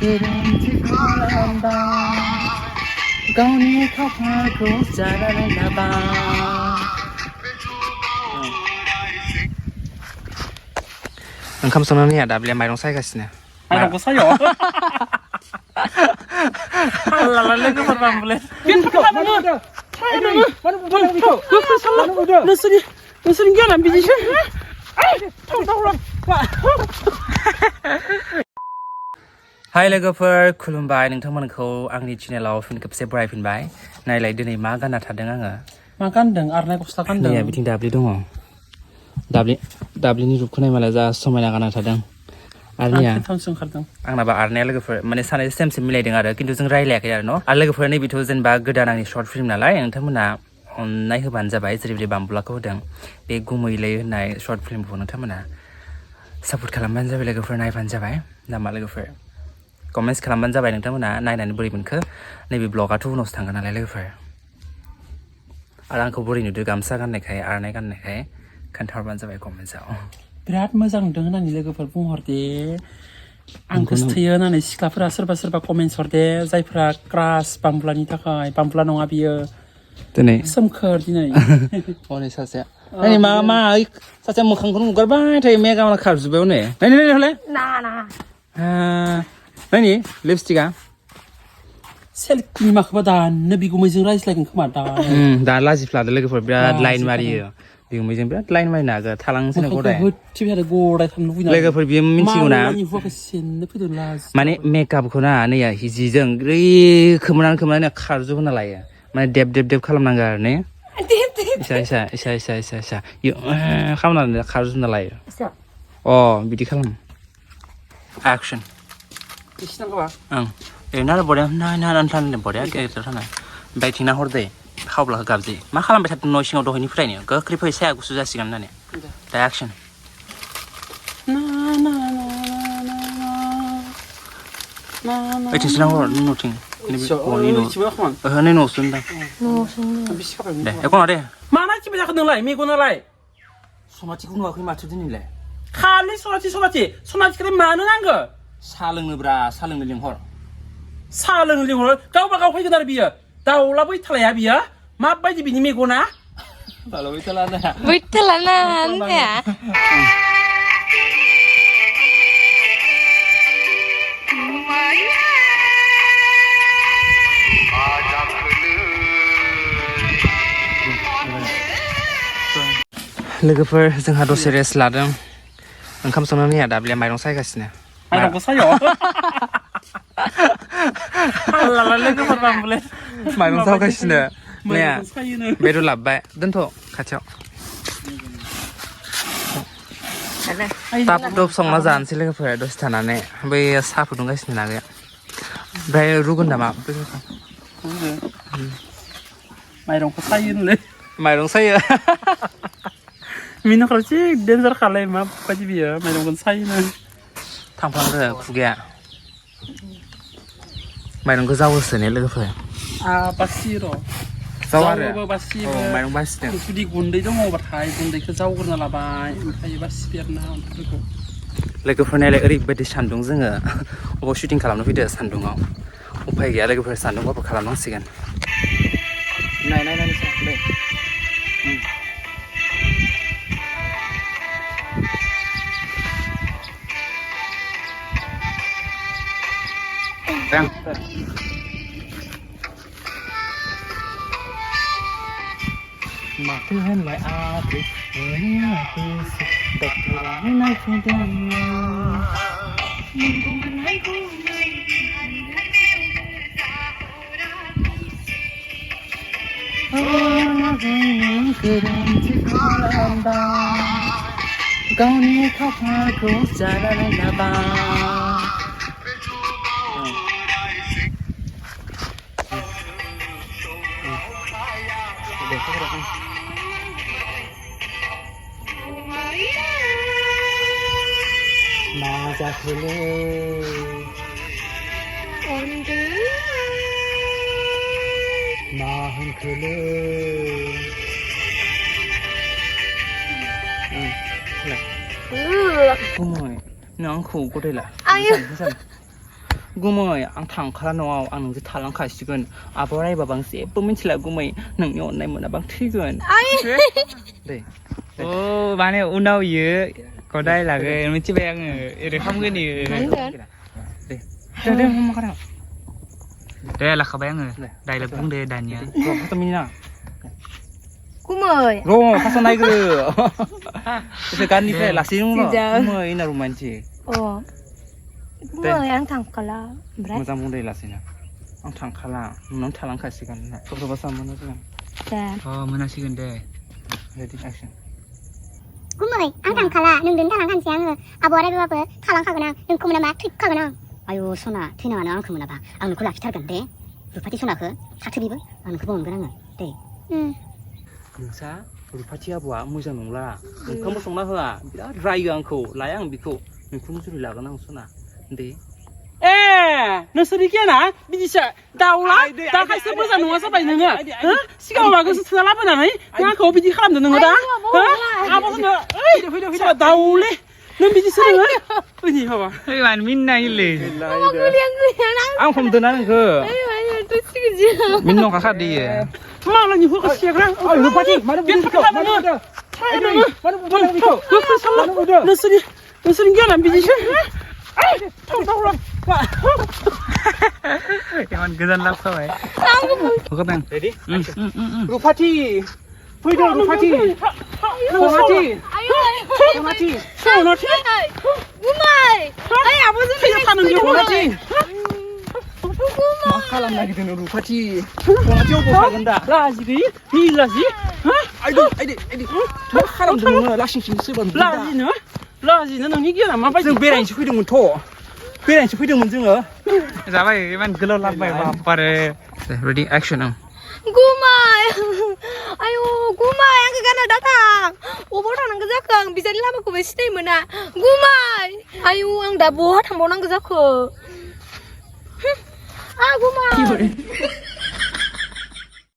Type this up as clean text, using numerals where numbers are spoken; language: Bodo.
गोरोन्थि खालामबाय गावनि खाफालखौ जानानै लाबाय ओंखाम संनानै दाब्लिया माइरं सायगासिनो माइरंखौ सायो हालाला लोगोफोर बांबोले नोंसोरनि गियाना बिदिसो हाय लोगोफोर खुलुमबाय नोंथांमोनखौ आंनि चेनेलाव फिन खेबसे बरायफिनबाय नायलाय दिनै मा गानना थादों आङो मा गानदों आरनाय गस्ला गानदों नै बिथिं दाब्लि दङ दाब्लिनि रुपखौ नाय मालाय जा समायना गानना थादों आरनिया आंनाबा आरनाया लोगोफोर माने सानैजों सेम सेम मिलायदों आरो खिन्थु जों रायलायाखै आरो न' आरो लोगोफोर नैबेथ' जेनेबा गोदान आंनि शर्ट फिल्म नालाय नोंथांमोना अननाय होबानो जाबाय जेरैबायदि बाम्बुलाखौ होदों बे गुमैलै होननाय शर्ट फिल्मखौ नोंथांमोना सापर्ट खालामबानो जाबाय लोगोफोर नायबानो जाबाय नामा लोगोफोर कमेन्ट्स खालामबानो जाबाय नोंथांमोना नायनानै बोरै मोनखो नैबे ब्लगाथ' उनावसो थांगोन नालाय लोगोफोर आरो आंखौ बोरै नुदो गामसा गाननायखाय आरनाय गाननायखाय खोन्थाहरबानो जाबाय कमेन्ट्सआव बिराद मोजां नुदों होननानै लोगोफोर बुंहरदे आं गोसोथोयो होननानै सिख्लाफोरा सोरबा कमेन्ट्स हरदे जायफ्रा क्रास बाम्बुलानि थाखाय बाम्बुला नङा बियो दिनै सोमखोर दिनै हनै सासेया नायनि मा ओइ सासेया मोखांखौनो नुगारबाय थायो मेगावना खारजोब्बाय हनै नायनि हले नायनि लिपस्टिकआ सेल्फिनि माखौबा दानो बिगुमैजों रायज्लायगोन खोमा दा लाजिफ्लादो लोगोफोर बिराद लाइन मारियो बिगुमैजों बिराद लाइन मारिनो हागोन थालांसै गदाय लोगोफोर बियो मिथिगौ ना माने मेकआपखौ ना नैया जिजों ओरै खोमोनानै खारजोब होना लायो माने देब खालामनांगौ आरो ने इसा खालामनानै खारजोबना लायो अ बिदि खालाम एक्सन ओं ओरैनो आरो बरिया नायनानै बरिया गेजेराव थानाय ओमफ्राय थिंना हर दे खावब्ला गाबजै मा खालामबाय थादों न' सिङाव दहायनिफ्रायनो गोख्रै फै साया गुसु जासिगोन होननानै दा एक्सन ओइथिंसो नाहर न'थिं ओहो नै न'आवसो होनदां दे एखौ नङा दे मा नायथिबाय जाखो नोंलाय मेगनालाय सनाथिखौ नुवाखै माथो दिनैलाय खालि सनाथिखौलाय मानो नांगौ साहा लोंनोब्रा साहा लोंनो लिंहर साहा लोंनो लिंहर गावबा गाव फैगोन आरो बियो दाउला बैथालाया बियो माबायदि बिनि मेगना दाउला बैथालाया लोगोफोर जोंहा दसे रेस्ट लादों ओंखाम संनानै दाब्लिया माइरं सायगासिनो माइरंखौ सायो हालाला लोगोफोर बांबोले माइरं सावगासिनो नाया बेदर लाबोबाय दोनथ' खाथियाव ताब संना जानोसै लोगोफोर दसे थानानै बै साहा फुदुंगासिनो नागाया ओमफ्राय रुगोन नामा माइरंखौ सायोनोलै माइरं सायो मिन'खौ जि डेन्जार खालाय माबायदि बियो माइरंखौ सायोनो थांफ्लांदो खुगाया माइरंखौ जावोसो ने लोगोफोर बासिर' जावो बासियो माइरं बासिदों जुदि गुन्दै दङबाथाय गुन्दैखौ जावग्रोना लाबाय ओमफ्राय बासिफेरना ओंख्रिखौ लोगोफोरनालाय ओरैबायदि सान्दुं जोङो अबाव शुटिं खालामनो फैदो सान्दुङाव उफाय गैया लोगोफोर सान्दुंबाबो खालामनांसिगोन नाय माथो होनलाय आखो दक्टरानो गोरोन्थि खालामबाय गावनि खाफालखौ जानानै लाबाय मा जाखोलै मा होनखोलै नों आंखौ गथायला आयो गुमै आं थांखाला न'आव आं नोंजों थालांखासिगोन आब' रायबाबा आं जेबो मिथिला गुमै नोंनि अननाय मोनाबा आं थैगोन दे 어 만에 우나우 예 거다이 라게 미치베 양은 이래 함근이 deh deh ngomong sekarang 네 라카바 양은 다이라 붕데 다니야 ro kata mina 구멍 ro kata naik ke sekarang ni file lasin lo guमै ina romantic 구멍 양 당걸라 그래 मोजां बुंदो लासैनो आं थांखाला नों थालांखासिगोन सोरबा सामोनो जों 네 어 문화식인데 ready action 구멍이 앙탕 칼라 능든 달랑 한지 앙 아버래 비바브 탈랑 가거나 능 코무나 막 튀 가거나 아유 소나 튀나가나 앙 코무나 봐 앙 콜라 기탈 건데 루파티 소나 그 사트 비브 앙 그거 온 거랑은 네 नोंसा रुफाथिया बुआ मोजां नंला ओंखामबो संना होआ बिराद रायो आंखौ लाया आं बिखौ नोंखौनो जुलि लागोन आं सना दे ए नोंसोरनि गियाना बिदिसो दाउला दाखायसो मोजां नङा जाबाय नोङो सिगाङाव मागोसो थोना लाबोनानै आंखौ बिदि खालामदों नोङो दा आब'नो ओइ दाउले नों बिदिसो नोङो ओइ माबा 만 민나 일레 आं हमदोना नोंखौ 또 치그지 민노 가카디 मालायनि होखौ सेग्रा रुफाथि मानो बुदों बिखौ मानो बुदों मानो बुदों बिखौ नोंसोरनि गियाना बिदिसो दाउला 야만 그단 랍카바이 그거 뱅 ready रुफाथि फैदो रुफाथि रुफाथि रुफाथि 구멍 아이 아버지 타는 게 रुफाथि मा खालामनो नागिरदों रुफाथि रुफाथि अबाव थागोन दा 라지리 미라지 आइदि मा खालामदों नोङो लासिंसिं सोरबा 라지는 너니 गियाना माबायदि जों बेरायनोसो फैदोंमोनथ' बेरायनोसो फैदोंमोन जोङो 자바이 만 글로 랍바이 바빠레 ready action 구멍 아유 구멍 양 그가나 다탕 오버타는 거 자크 비자리 라마고 왜 시대 뭐나 구멍 아유 앙다 뭐 당보는 거 자크 아 구멍